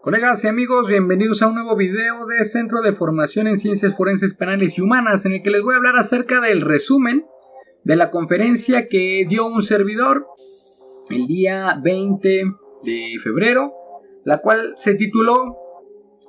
Colegas y amigos, bienvenidos a un nuevo video de Centro de Formación en Ciencias Forenses Penales y Humanas, en el que les voy a hablar acerca del resumen de la conferencia que dio un servidor el día 20 de febrero, la cual se tituló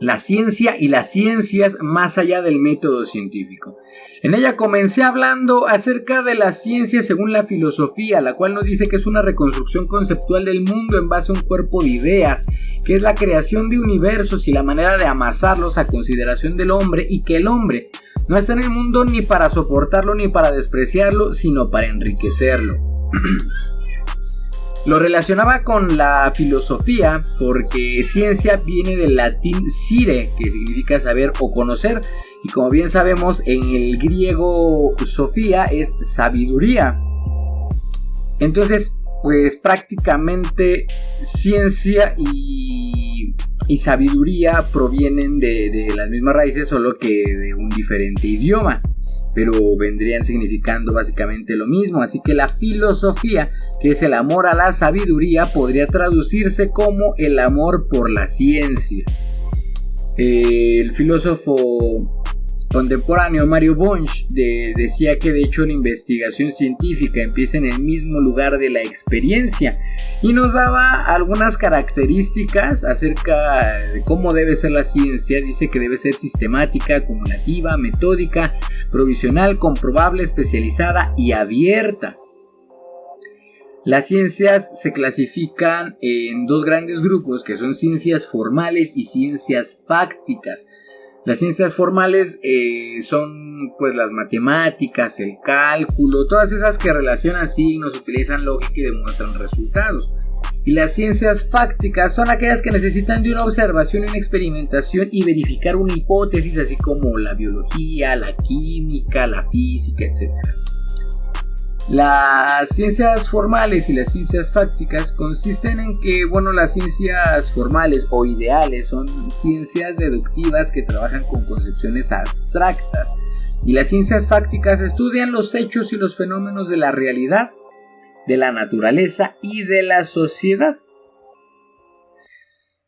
La ciencia y las ciencias más allá del método científico. En ella comencé hablando acerca de la ciencia según la filosofía, la cual nos dice que es una reconstrucción conceptual del mundo en base a un cuerpo de ideas, que es la creación de universos y la manera de amasarlos a consideración del hombre, y que el hombre no está en el mundo ni para soportarlo ni para despreciarlo, sino para enriquecerlo. Lo relacionaba con la filosofía porque ciencia viene del latín scire, que significa saber o conocer, y como bien sabemos en el griego sofía es sabiduría. Entonces, pues prácticamente ciencia y sabiduría provienen de las mismas raíces, solo que de un diferente idioma, pero vendrían significando básicamente lo mismo. Así que la filosofía, que es el amor a la sabiduría, podría traducirse como el amor por la ciencia. El filósofo contemporáneo Mario Bunge decía que de hecho la investigación científica empieza en el mismo lugar de la experiencia, y nos daba algunas características acerca de cómo debe ser la ciencia. Dice que debe ser sistemática, acumulativa, metódica, provisional, comprobable, especializada y abierta. Las ciencias se clasifican en dos grandes grupos, que son ciencias formales y ciencias fácticas. Las ciencias formales son pues las matemáticas, el cálculo, todas esas que relacionan signos, utilizan lógica y demuestran resultados. Y las ciencias fácticas son aquellas que necesitan de una observación, una experimentación y verificar una hipótesis, así como la biología, la química, la física, etc. Las ciencias formales y las ciencias fácticas consisten en que, las ciencias formales o ideales son ciencias deductivas que trabajan con concepciones abstractas, y las ciencias fácticas estudian los hechos y los fenómenos de la realidad, de la naturaleza y de la sociedad.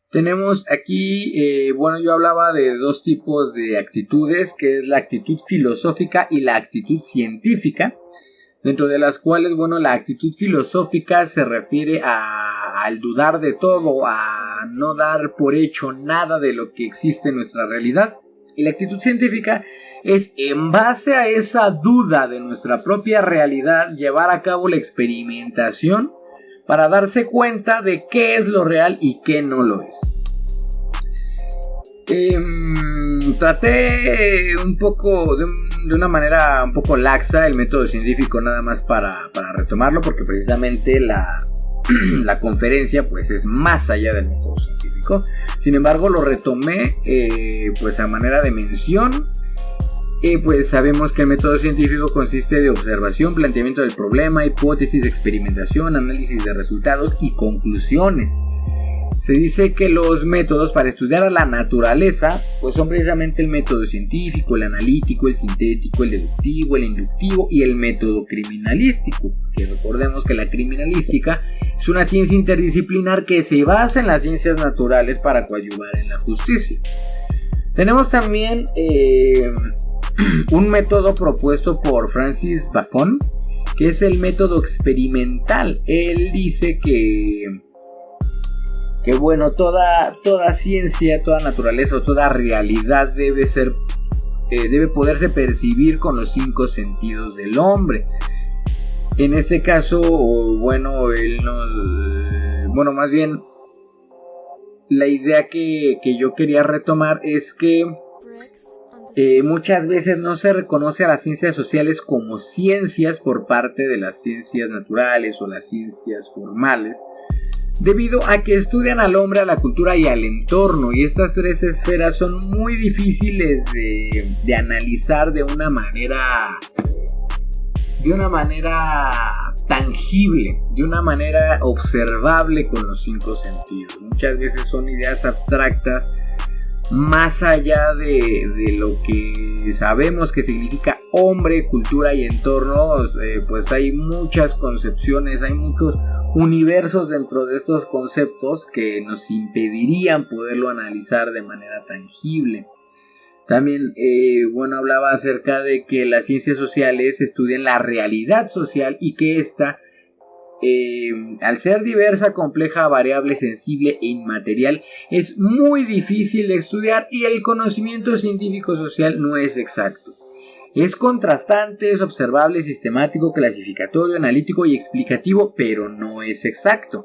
Tenemos aquí, yo hablaba de dos tipos de actitudes, que es la actitud filosófica y la actitud científica, dentro de las cuales, la actitud filosófica se refiere al dudar de todo, a no dar por hecho nada de lo que existe en nuestra realidad. Y la actitud científica es, en base a esa duda de nuestra propia realidad, llevar a cabo la experimentación para darse cuenta de qué es lo real y qué no lo es. Traté un poco de una manera un poco laxa el método científico, nada más para retomarlo, porque precisamente la conferencia pues es más allá del método científico. Sin embargo, lo retomé pues a manera de mención. Pues sabemos que el método científico consiste de observación, planteamiento del problema, hipótesis, experimentación, análisis de resultados y conclusiones. Se dice que los métodos para estudiar a la naturaleza pues son precisamente el método científico, el analítico, el sintético, el deductivo, el inductivo y el método criminalístico. Que recordemos que la criminalística es una ciencia interdisciplinar que se basa en las ciencias naturales para coadyuvar en la justicia. Tenemos también un método propuesto por Francis Bacon, que es el método experimental. Él dice que toda ciencia, toda naturaleza o toda realidad debe poderse percibir con los 5 sentidos del hombre. En este caso, más bien la idea que yo quería retomar es que muchas veces no se reconoce a las ciencias sociales como ciencias por parte de las ciencias naturales o las ciencias formales, debido a que estudian al hombre, a la cultura y al entorno, y estas tres esferas son muy difíciles de analizar de una manera tangible, de una manera observable con los 5 sentidos. Muchas veces son ideas abstractas, más allá de lo que sabemos que significa hombre, cultura y entornos. Pues hay muchas concepciones, hay muchos universos dentro de estos conceptos que nos impedirían poderlo analizar de manera tangible. También, hablaba acerca de que las ciencias sociales estudian la realidad social y que esta, al ser diversa, compleja, variable, sensible e inmaterial, es muy difícil de estudiar y el conocimiento científico social no es exacto. Es contrastante, es observable, sistemático, clasificatorio, analítico y explicativo, pero no es exacto.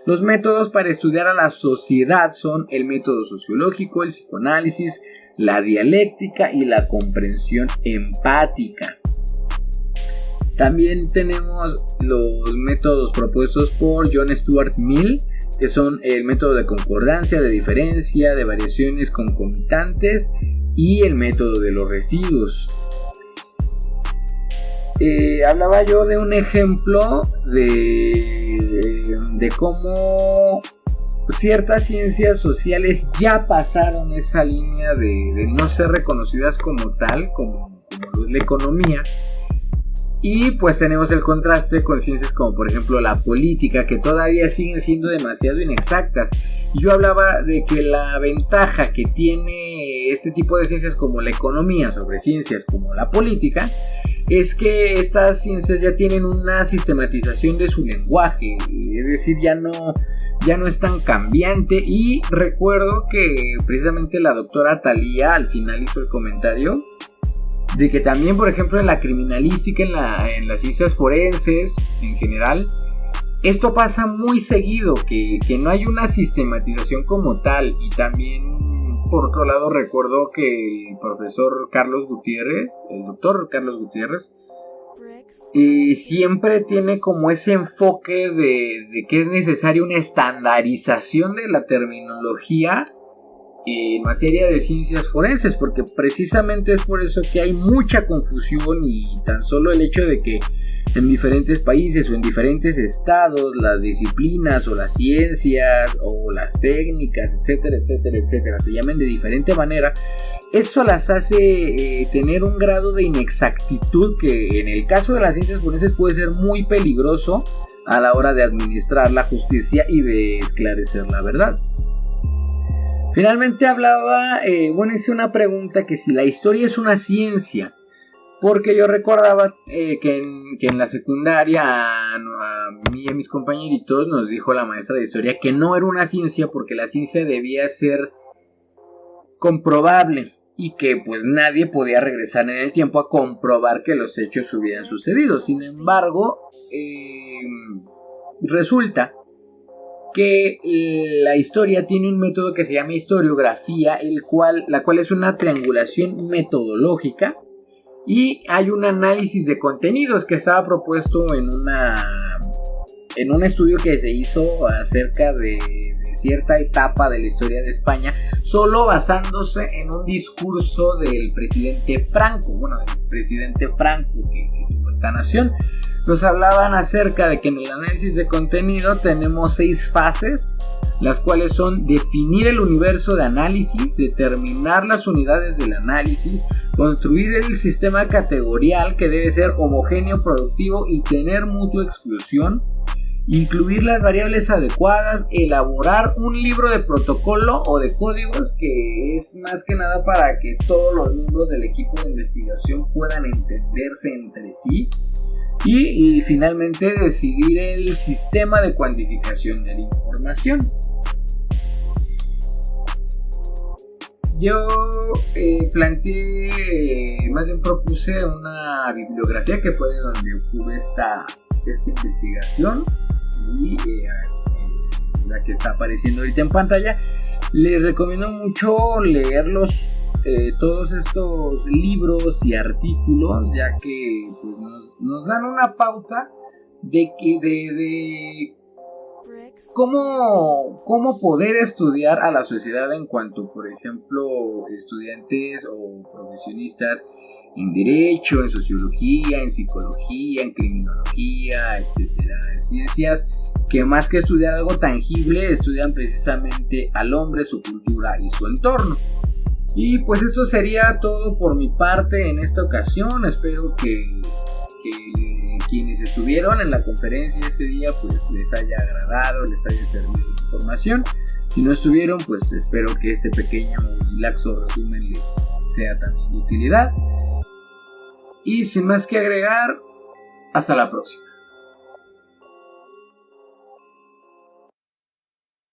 Los métodos para estudiar a la sociedad son el método sociológico, el psicoanálisis, la dialéctica y la comprensión empática. También tenemos los métodos propuestos por John Stuart Mill, que son el método de concordancia, de diferencia, de variaciones concomitantes y el método de los residuos. Hablaba yo de un ejemplo de cómo ciertas ciencias sociales ya pasaron esa línea de no ser reconocidas como tal, como lo es la economía. Y pues tenemos el contraste con ciencias como por ejemplo la política, que todavía siguen siendo demasiado inexactas. Y yo hablaba de que la ventaja que tiene este tipo de ciencias como la economía sobre ciencias como la política es que estas ciencias ya tienen una sistematización de su lenguaje, es decir, ya no es tan cambiante. Y recuerdo que precisamente la doctora Thalía al final hizo el comentario de que también, por ejemplo, en la criminalística, en las ciencias forenses en general, esto pasa muy seguido, que no hay una sistematización como tal. Y también, por otro lado, recuerdo que el doctor Carlos Gutiérrez, siempre tiene como ese enfoque de que es necesaria una estandarización de la terminología en materia de ciencias forenses, porque precisamente es por eso que hay mucha confusión, y tan solo el hecho de que en diferentes países o en diferentes estados las disciplinas o las ciencias o las técnicas, etcétera, etcétera, etcétera, se llamen de diferente manera, eso las hace tener un grado de inexactitud que en el caso de las ciencias forenses puede ser muy peligroso a la hora de administrar la justicia y de esclarecer la verdad. Finalmente hice una pregunta, que si la historia es una ciencia, porque yo recordaba que en la secundaria a mí y a mis compañeritos nos dijo la maestra de historia que no era una ciencia porque la ciencia debía ser comprobable y que pues nadie podía regresar en el tiempo a comprobar que los hechos hubieran sucedido. Sin embargo, resulta que la historia tiene un método que se llama historiografía, la cual es una triangulación metodológica, y hay un análisis de contenidos que estaba propuesto en un estudio que se hizo acerca de cierta etapa de la historia de España, solo basándose en un discurso del presidente Franco, del expresidente Franco que tuvo esta nación. Nos hablaban acerca de que en el análisis de contenido tenemos 6 fases, las cuales son definir el universo de análisis, determinar las unidades del análisis, construir el sistema categorial que debe ser homogéneo, productivo y tener mutua exclusión, incluir las variables adecuadas, elaborar un libro de protocolo o de códigos, que es más que nada para que todos los miembros del equipo de investigación puedan entenderse entre sí, y finalmente decidir el sistema de cuantificación de la información. Yo propuse una bibliografía que fue de donde obtuve esta investigación, y la que está apareciendo ahorita en pantalla. Les recomiendo mucho leerlos, todos estos libros y artículos, ya que pues, nos dan una pauta de cómo poder estudiar a la sociedad en cuanto, por ejemplo, estudiantes o profesionistas en derecho, en sociología, en psicología, en criminología, etcétera, en ciencias que más que estudiar algo tangible, estudian precisamente al hombre, su cultura y su entorno. Y pues esto sería todo por mi parte en esta ocasión. Espero que quienes estuvieron en la conferencia ese día pues les haya agradado, les haya servido la información. Si no estuvieron, pues espero que este pequeño y laxo resumen les sea también de utilidad. Y sin más que agregar, hasta la próxima.